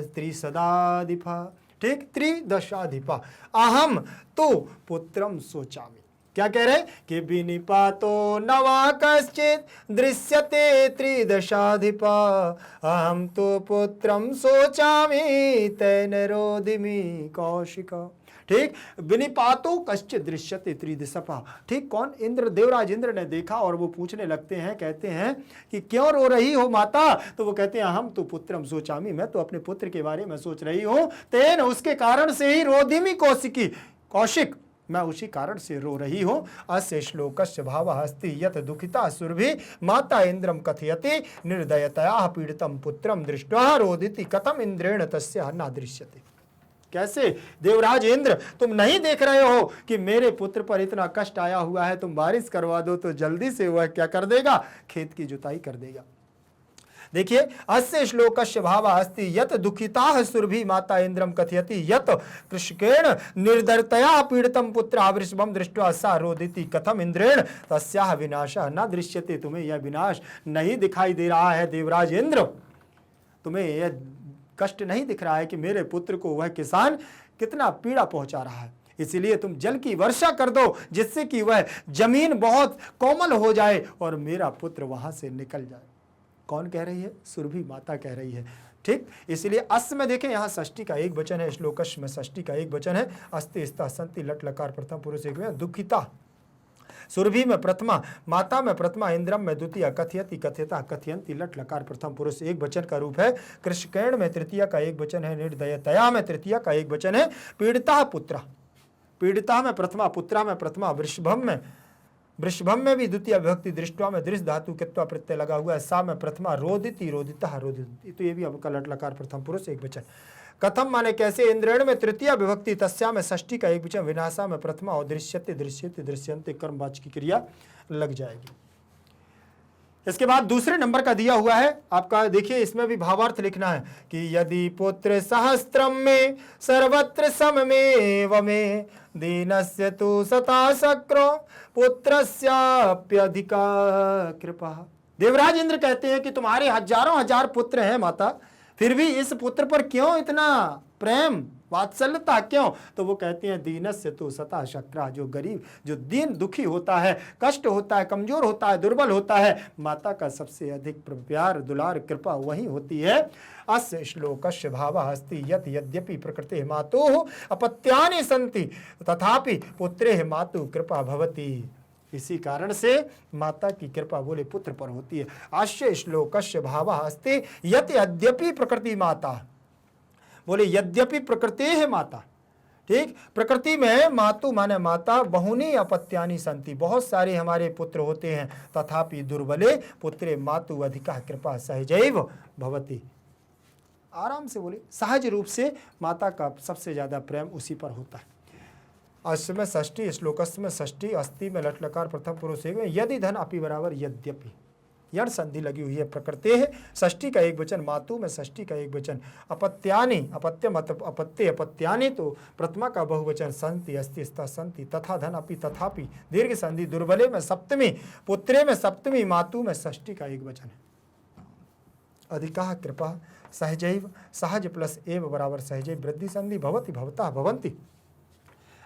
त्रिसदाधिपा। ठीक, त्रिदशाधिपा अहम तो पुत्रम सोचामि। क्या कह रहे कि विनिपातो नवा कश्चित् दृश्यते त्रिदशाधिपा अहम तो पुत्रम सोचामि तेन रोदिमि कौशिका। ठीक, विनिपातो कश्चित् दृश्यते त्रिदशपा। ठीक, कौन, इंद्र, देवराज इंद्र ने देखा और वो पूछने लगते हैं, कहते हैं कि क्यों रो रही हो माता, तो वो कहते हैं हम तो पुत्रम सोचामी, मैं तो अपने पुत्र के बारे में सोच रही हूं, तेन उसके कारण से ही रोधिमी कौशिक, मैं उसी कारण से रो रही हूं। अस्य श्लोकस्य भावः अस्ति यत् दुखिता सुरभि माता इंद्रम कथयति निर्दयतया पीड़ितं पुत्रम दृष्ट्वा रोदिति कथम इंद्रेण तस्य न दृश्यते। कैसे देवराज इंद्र, तुम नहीं देख रहे हो कि मेरे पुत्र पर इतना कष्ट आया हुआ है, तुम बारिश करवा दो तो जल्दी से वह क्या कर देगा, खेत की जुताई कर देगा। देखिए, अस्य श्लोकस्य भावः अस्ति यत् दुखिताः सुरभि माता इंद्रम कथयति यत् कृषकेण निर्दयतया पीड़ितं पुत्रः वृषभं दृष्ट्वा सा रोदिति कथम इंद्रेण तस्याः विनाशः न दृश्यते। तुम्हें यह विनाश नहीं दिखाई दे रहा है देवराज इंद्र, तुम्हें यह कष्ट नहीं दिख रहा है कि मेरे पुत्र को वह किसान कितना पीड़ा पहुंचा रहा है, इसीलिए तुम जल की वर्षा कर दो जिससे कि वह जमीन बहुत कोमल हो जाए और मेरा पुत्र वहां से निकल जाए। कौन कह रही है, सुरभि माता कह रही है। ठीक, इसलिए अस्य में देखें यहाँ षष्ठी का एक वचन है, श्लोकश में षष्ठी का एक वचन है, अस्ति स्ता संति लट लकार प्रथम पुरुष एक में दुखिता। सुरभि में प्रथमा, माता में प्रथमा, इंद्रम में द्वितीय, कथयति, कथयता, कथयंती, लट लकार प्रथम पुरुष एक वचन का रूप है। कृष्णकेण में तृतीया का एक वचन है। निर्दयतया में तृतीया का एक वचन है। पीड़िता पुत्र, पीड़िता में प्रथमा, पुत्रा में प्रथमा, वृषभम में भी द्वितीय विभक्ति, दृष्टवा में दृश्य धातु कित्वा प्रत्यय लगा हुआ है। सा में प्रथमा, रोदिति, रोदिता, रोदिति, तो ये भी आपका लट लकार प्रथम पुरुष एक वचन। कथम माने कैसे, इंद्रेण में तृतीय विभक्ति, तस्या में षष्ठी का एक वचन, विनाशा में प्रथमा और दृश्यते, दृश्यते, दृश्यंते कर्मवाची की क्रिया लग जाएगी। इसके बाद दूसरे नंबर का दिया हुआ है आपका, देखिए इसमें भी भावार्थ लिखना है कि यदि पुत्र सहस्त्रम में सर्वत्र सममेव में दीनस्य तु सता शक्रो पुत्रस्याप्यधिका कृपा। देवराज इंद्र कहते हैं कि तुम्हारे हजारों हजार पुत्र हैं माता, फिर भी इस पुत्र पर क्यों इतना प्रेम वात्सल्यता क्यों? तो वो कहते हैं दीनस्य तु सता शक्रा, जो गरीब, जो दीन दुखी होता है, कष्ट होता है, कमजोर होता है, दुर्बल होता है, माता का सबसे अधिक प्यार दुलार कृपा वही होती है। अस्य श्लोकस्य भावः अस्ति यत् यद्यपि प्रकृतेः मातुः अपत्यानि सन्ति तथापि पुत्रेः मातुः कृपा भवति। इसी कारण से माता की कृपा बोले पुत्र पर होती है। अस्य श्लोकस्य भावः अस्ति यत् यद्यपि प्रकृति माता, बोले यद्यपि प्रकृति है माता, ठीक, प्रकृति में मातु माने माता, बहुनी अपत्यानि संति, बहुत सारे हमारे पुत्र होते हैं, तथापि दुर्बले पुत्रे मातु अधिका कृपा सहजैव भवति। आराम से बोले, सहज रूप से माता का सबसे ज्यादा प्रेम उसी पर होता है। अश्व में षष्ठी, श्लोकस्व में षष्ठी, अस्थि में लट लकार प्रथम पुरुष एक में, यदि धन अपि बराबर यद्यपि, यण संधि लगी हुई है। प्रकृति है षष्ठी का एक वचन, मातु में षष्ठी का एक वचन, अपत्यानि, अपत्य मतलब अपत्य, अपत्यानि तो प्रथमा का बहुवचन, संति, अस्ति, स्था, संति, तथा धन अपि, तथापि दीर्घ संधि, दुर्बले में सप्तमी, पुत्रे में सप्तमी, मातु में षष्ठी का एक वचन है। अधिका कृपा सहजैव, सहज प्लस एव बराबर सहजैव, वृद्धि संधि, भवति, भवता, भवंति,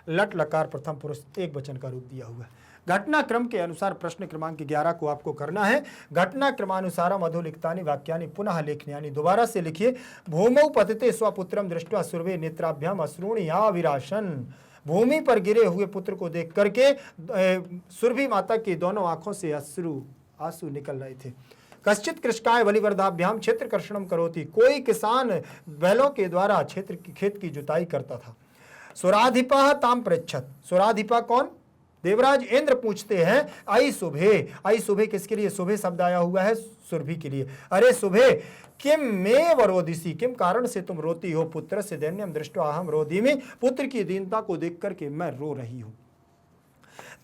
लट लकार प्रथम पुरुष एक वचन का रूप दिया हुआ है। घटना क्रम के अनुसार प्रश्न क्रमांक 11 को आपको करना है। घटना क्रमानुसार मधुलिखितानि वाक्यानि पुनः लेखनीयानि, दोबारा से लिखिए। भूमौ पतिते स्वपुत्रम दृष्ट्वा सुरभि नेत्राभ्याम अश्रूणि आविराशन, भूमि पर गिरे हुए पुत्र को देख करके सुरभि माता की दोनों आंखों से आंसू निकल रहे थे। कश्चित कृषकाय बलिवर्धाभ्याम क्षेत्र कर्षणम करोति, कोई किसान बैलों के द्वारा खेत की जुताई करता था। सुराधिपा ताम पृच्छत, सुराधिपा कौन? देवराज इंद्र पूछते हैं, आई सुबह, आई सुबह किसके लिए? सुबह शब्द आया हुआ है सुरभि के लिए। अरे सुबह, किम में वरोदिसी, किम कारण से तुम रोती हो? पुत्र से दैन्यम दृष्ट्वा अहम रोदिमि, पुत्र की दीनता को देख करके मैं रो रही हूं।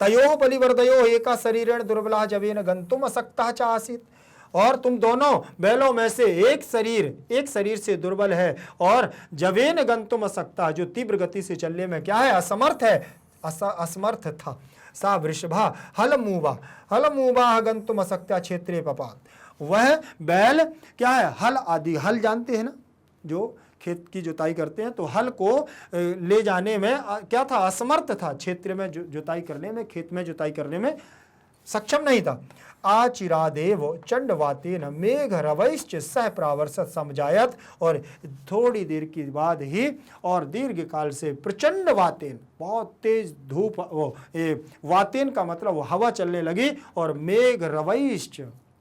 तयोः बलिवर्दयोः एका शरीरेण दुर्बला जवेन गंतुम अशक्तः च आसीत्, और तुम दोनों बैलों में से एक शरीर से दुर्बल है, और जवेन गंतुम अशक्तः, जो तीव्र गति से चलने में क्या है? असमर्थ है, असमर्थ था। सा वृषभा हलमूबा गंतुम अशक्त्या क्षेत्रे पपात, वह बैल क्या है? हल आदि, हल जानते हैं ना, जो खेत की जुताई करते हैं, तो हल को ले जाने में क्या था? असमर्थ था, क्षेत्र में जुताई करने में, खेत में जुताई करने में सक्षम नहीं था। आचिरादेव चंडवातेन मेघ रवैश्च सह प्रावर्षत समझायत, और थोड़ी देर के बाद ही और दीर्घ काल से प्रचंड वातेन, बहुत तेज धूप, वातेन का मतलब वो हवा चलने लगी, और मेघ रवैश्च,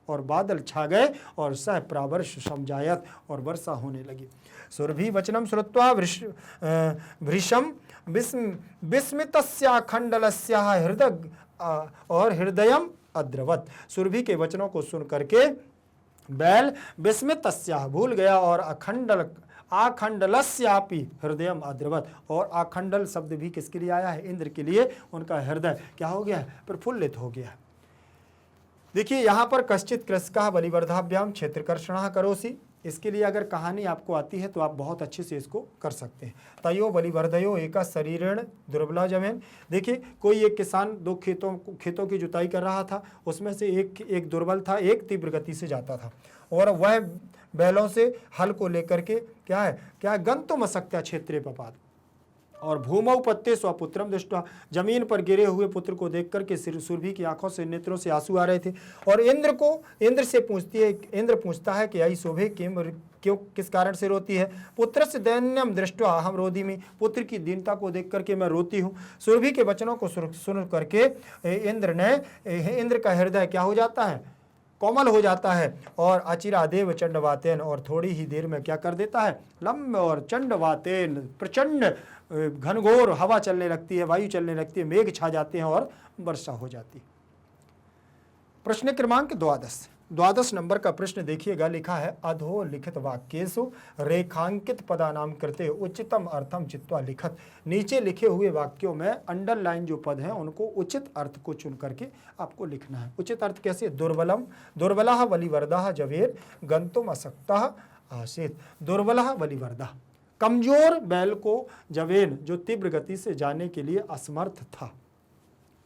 और बादल छा गए, और सह प्रावर्ष समझायत, और वर्षा होने लगी। सुरभि वचनम श्रुत्वा भृशम विस्मितस्याखंडलस्या हृदय और हृदयम अद्रवत, सुरभि के वचनों को सुन करके बैल विस्मितस्या भूल गया, और आखंडलस्यापि हृदयम अद्रवत, और आखंडल शब्द भी किसके लिए आया है? इंद्र के लिए। उनका हृदय क्या हो गया? प्रफुल्लित हो गया। देखिए यहां पर कश्चित कृषका बलिवर्धाभ्याम क्षेत्रकर्षणः करोसि, इसके लिए अगर कहानी आपको आती है तो आप बहुत अच्छे से इसको कर सकते हैं। तयो बलिवर्धयो एका शरीरेण दुर्बला जमेन, देखिए कोई एक किसान दो खेतों की जुताई कर रहा था, उसमें से एक दुर्बल था, एक तीव्र गति से जाता था, और वह बैलों से हल को लेकर के क्या है गंतुम अशक्त्या क्षेत्रे पपात, और भूमौ पत्ते स्वपुत्रम दृष्टवा, जमीन पर गिरे हुए पुत्र को देख करके सुरभि की आंखों से नेत्रों से आंसू आ रहे थे। और इंद्र पूछता है कि आई शोभे क्यों किस कारण से रोती है। पुत्र से दैन्यम दृष्टवा अहम रोदिमि, पुत्र की दीनता को देख करके मैं रोती हूँ। सुरभि के वचनों को सुन करके इंद्र का हृदय क्या हो जाता है, कोमल हो जाता है। और अचिरादेव चंडवातेन, और थोड़ी ही देर में क्या कर देता है, लंब और चंडवातेन, प्रचंड घनघोर हवा चलने लगती है, वायु चलने लगती है, मेघ छा जाते हैं और वर्षा हो जाती है। प्रश्न क्रमांक 12 नंबर का प्रश्न देखिएगा, लिखा है अधो लिखित वाक्येषु रेखांकित पदानाम कृते उचितम अर्थम चित्वा लिखत। नीचे लिखे हुए वाक्यों में अंडरलाइन जो पद हैं उनको उचित अर्थ को चुन करके आपको लिखना है। उचित अर्थ कैसे, दुर्बलम दुर्बलः बलिवर्दः जवेर गंतुम अशक्तः आसीत। दुर्बलः बलिवर्दः, कमजोर बैल को जवेन जो तीव्र गति से जाने के लिए असमर्थ था।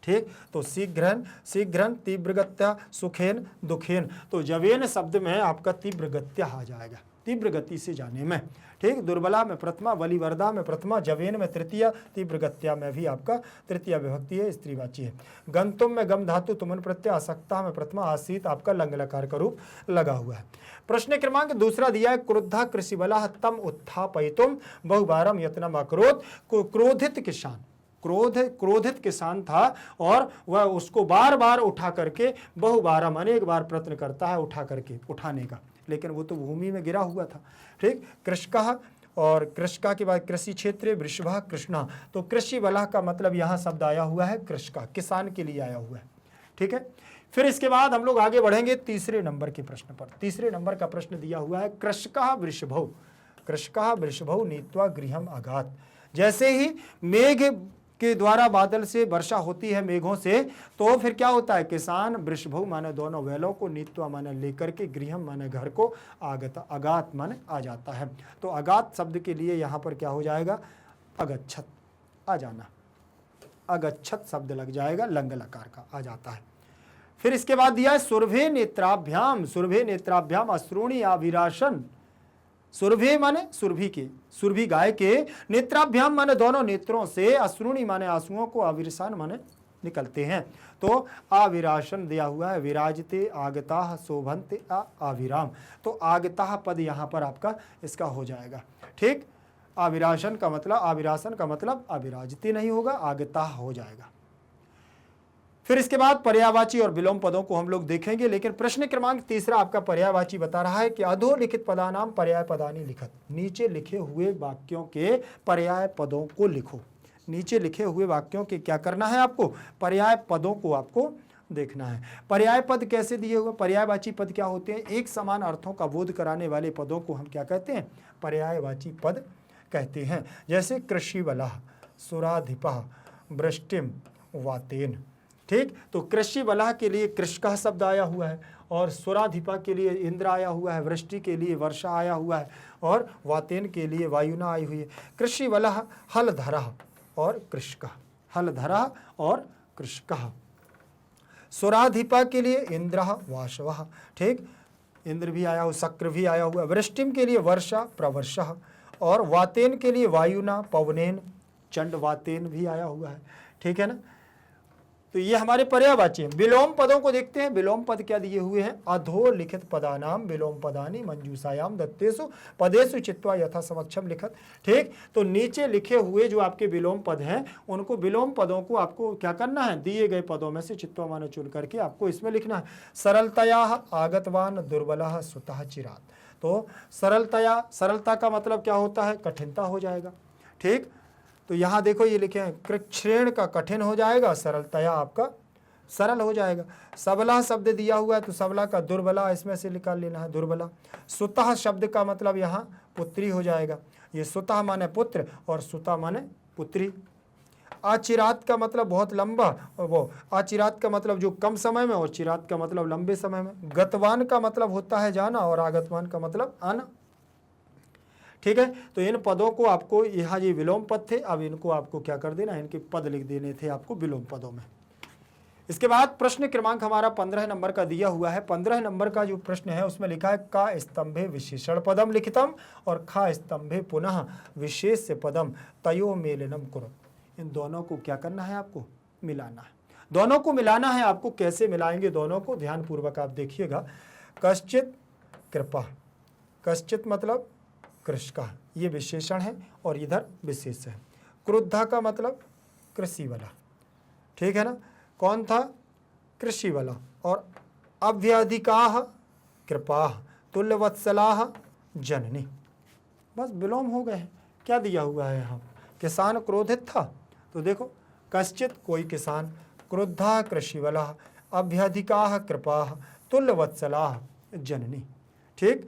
ठीक, तो शीघ्रन तीव्रगत्या सुखेन दुखेन, तो जवेन शब्द में आपका तीव्रगत्या आ जाएगा, तीव्र गति से जाने में। ठीक, दुर्बला में प्रथमा, बलिवर्दा में प्रथमा, जवेन में तृतीया, तीव्रगत्या में भी आपका तृतीया विभक्ति है, स्त्रीवाची है। गंतुम में गम धातु तुमन प्रत्यय, असक्ता में प्रथमा, आसीत आपका लंग लकार का रूप लगा हुआ है। प्रश्न क्रमांक 2 दिया है, क्रुद्धा कृषिबला तम उत्थापयितुम बहुबारम यत्नम अकरोत्। क्रोधित किसान, क्रोधित किसान था और वह उसको बार बार उठा करके बहुबारम अनेक बार प्रयत्न करता है उठा करके उठाने का, लेकिन वो तो भूमि में गिरा हुआ था। ठीक, कृषकः, और कृषका के बाद कृषि क्षेत्र, वृषभः कृष्णा, तो कृषि बला का मतलब यहाँ शब्द आया हुआ है कृषका, किसान के लिए आया हुआ है। ठीक है, फिर इसके बाद हम लोग आगे बढ़ेंगे 3 नंबर के प्रश्न पर। 3 नंबर का प्रश्न दिया हुआ है, कृषकः वृषभौ नीत्वा गृहम आघात। जैसे ही मेघ के द्वारा बादल से वर्षा होती है, मेघों से, तो फिर क्या होता है, किसान वृषभु माने दोनों बैलों को, नीत्वा माने लेकर के, गृहम माने घर को, आगात माने आ जाता है। तो आगात शब्द के लिए यहाँ पर क्या हो जाएगा, अगच्छत आ जाना, अगच्छत शब्द लग जाएगा, लंग लकार का आ जाता है। फिर इसके बाद दिया है सुरभे नेत्राभ्याम अश्रूणी आविराशन। सुरभे माने सुरभि गाय के, नेत्राभ्याम माने दोनों नेत्रों से, अश्रूणी माने आंसुओं को, आविरसान माने निकलते हैं। तो आविराशन दिया हुआ है, विराजते आगताः शोभन्ते आविराम, तो आगताः पद यहाँ पर आपका इसका हो जाएगा। ठीक, आविरासन का मतलब अविराजते नहीं होगा, आगताः हो जाएगा। फिर इसके बाद पर्यायवाची और विलोम पदों को हम लोग देखेंगे, लेकिन प्रश्न क्रमांक 3 आपका पर्यायवाची बता रहा है कि अधोलिखित पदानाम पर्याय पदानी लिखत। नीचे लिखे हुए वाक्यों के पर्याय पदों को लिखो। नीचे लिखे हुए वाक्यों के क्या करना है आपको, पर्याय पदों को आपको देखना है। पर्याय पद कैसे दिए हुए, पर्यायवाची पद क्या होते हैं, एक समान अर्थों का बोध कराने वाले पदों को हम क्या कहते हैं, पर्यायवाची पद कहते हैं। जैसे कृषिबलः, सुराधिपः, वृष्टिम, वातेन। ठीक, तो कृषि बलह के लिए कृषका शब्द आया हुआ है, और सुराधिपा के लिए इंद्र आया हुआ है, वृष्टि के लिए वर्षा आया हुआ है, और वातेन के लिए वायुना आई हुई है। कृषि बलह हलधरः और कृषका, हलधरः और कृषका। सुराधिपा के लिए इंद्रः वाशवः। ठीक, इंद्र भी आया हुआ, शक्र भी आया हुआ। वृष्टिम के लिए वर्षा प्रवर्षः, और वातेन के लिए वायुना पवनेन, चंड वातेन भी आया हुआ है। ठीक है ना, तो ये हमारे पर्यायवाची हैं। विलोम पदों को देखते हैं। विलोम पद क्या दिए हुए हैं, अधोलिखित पदानाम विलोम पदानी मंजूषायाम दत्तेषु पदेषु चित्वा यथा समक्षम लिखत। ठीक, तो नीचे लिखे हुए जो आपके विलोम पद हैं, उनको विलोम पदों को आपको क्या करना है, दिए गए पदों में से चित्वा माने चुन करके आपको इसमें लिखना है। सरलतया आगतवान दुर्बलः सुतः चिरात। तो सरलता का मतलब क्या होता है, कठिनता हो जाएगा। ठीक, तो यहाँ देखो ये लिखे हैं, कृच्छ्रेण का कठिन हो जाएगा, सरलतया आपका सरल हो जाएगा। सबला शब्द दिया हुआ है, तो सबला का दुर्बला इसमें से निकाल लेना है, दुर्बला। सुतः शब्द का मतलब यहाँ पुत्री हो जाएगा। ये सुतः माने पुत्र और सुता माने पुत्री। अचिरात का मतलब बहुत लंबा, वो अचिरात का मतलब जो कम समय में, और चिरात का मतलब लंबे समय में। गतवान का मतलब होता है जाना, और आगतवान का मतलब आना। ठीक है, तो इन पदों को आपको, यहाँ ये विलोम पद थे, अब इनको आपको क्या कर देना है, इनके पद लिख देने थे आपको विलोम पदों में। इसके बाद प्रश्न क्रमांक हमारा 15 नंबर का दिया हुआ है। 15 नंबर का जो प्रश्न है उसमें लिखा है का स्तंभे विशेषण पदम लिखितम और खा स्तंभे पुनः विशेष पदम तयो मेलनम कुरु। इन दोनों को क्या करना है, आपको मिलाना है। दोनों को मिलाना है आपको। कैसे मिलाएंगे दोनों को, ध्यान पूर्वक आप देखिएगा। कश्चित कृपा, कश्चित मतलब कृष का, ये विशेषण है और इधर विशेष है। क्रुद्धा का मतलब कृषि वाला, ठीक है ना, कौन था, कृषि वाला। और अव्याधिकाः कृपाः तुल्यवत्सलाः जननी, बस विलोम हो गए हैं। क्या दिया हुआ है यहाँ, किसान क्रोधित था, तो देखो कश्चित कोई किसान, क्रुद्धा कृषि वाला, अभ्यधिकाः कृपाः तुल्यवत्सलाः जननी, ठीक,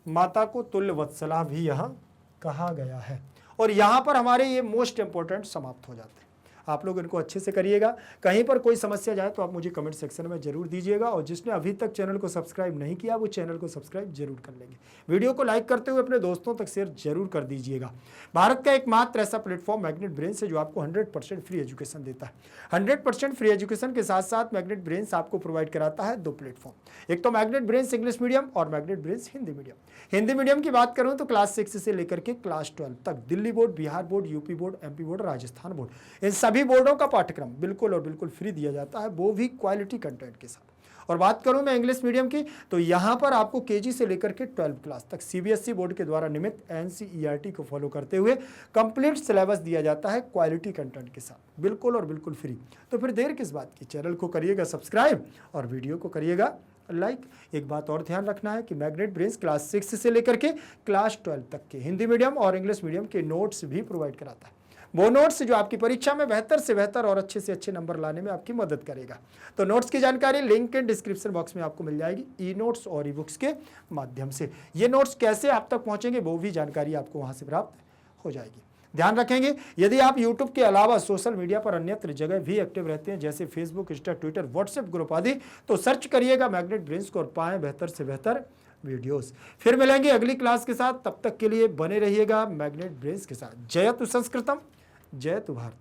माता को तुल्यवत्सला भी यहाँ कहा गया है। और यहाँ पर हमारे ये मोस्ट इंपॉर्टेंट समाप्त हो जाते हैं। आप लोग इनको अच्छे से करिएगा। कहीं पर कोई समस्या जाए तो आप मुझे कमेंट सेक्शन में जरूर दीजिएगा। और जिसने अभी तक चैनल को सब्सक्राइब नहीं किया वो चैनल को सब्सक्राइब जरूर कर लेंगे। वीडियो को लाइक करते हुए अपने दोस्तों तक शेयर जरूर कर दीजिएगा। भारत का एकमात्र ऐसा प्लेटफॉर्म मैग्नेट ब्रेन्स है जो आपको 100% फ्री एजुकेशन देता है। 100% फ्री एजुकेशन के साथ साथ मैग्नेट ब्रेन्स आपको प्रोवाइड कराता है 2 प्लेटफॉर्म, एक तो मैग्नेट ब्रेन्स इंग्लिश मीडियम और magnet brains Hindi medium. Hindi medium की बात करूं तो क्लास 6 से लेकर के क्लास 12 तक Delhi board, Bihar board, UP board, MP board, Rajasthan board, इन सभी बोर्डों का पाठ्यक्रम बिल्कुल और बिल्कुल फ्री दिया जाता है, वो भी क्वालिटी कंटेंट के साथ। और बात करूं मैं इंग्लिश मीडियम की तो यहां पर आपको केजी से लेकर के 12 क्लास तक सीबीएसई बोर्ड के द्वारा निमित एनसीईआरटी को फॉलो करते हुए कंप्लीट सिलेबस दिया जाता है क्वालिटी कंटेंट के साथ, बिल्कुल और बिल्कुल फ्री। तो फिर देर किस बात की, चैनल को करिएगा सब्सक्राइब और वीडियो को करिएगा लाइक। एक बात और ध्यान रखना है कि मैग्नेट ब्रेन्स क्लास 6 से लेकर के क्लास 12 तक के हिंदी मीडियम और इंग्लिश मीडियम के नोट्स भी प्रोवाइड कराता है। वो नोट्स जो आपकी परीक्षा में बेहतर से बेहतर और अच्छे से अच्छे नंबर लाने में आपकी मदद करेगा। तो नोट्स की जानकारी लिंक के डिस्क्रिप्शन बॉक्स में आपको मिल जाएगी, ई नोट्स और ई बुक्स के माध्यम से। ये नोट्स कैसे आप तक पहुंचेंगे वो भी जानकारी आपको वहां से प्राप्त हो जाएगी। ध्यान रखेंगे, यदि आप YouTube के अलावा सोशल मीडिया पर अन्यत्र जगह भी एक्टिव रहते हैं जैसे Facebook, Insta, Twitter, WhatsApp group आदि, तो सर्च करिएगा मैग्नेट ब्रेन्स को और पाएं बेहतर से बेहतर वीडियोस। फिर मिलेंगे अगली क्लास के साथ, तब तक के लिए बने रहिएगा मैग्नेट ब्रेन्स के साथ। जयतु संस्कृतम, जयतु भारत।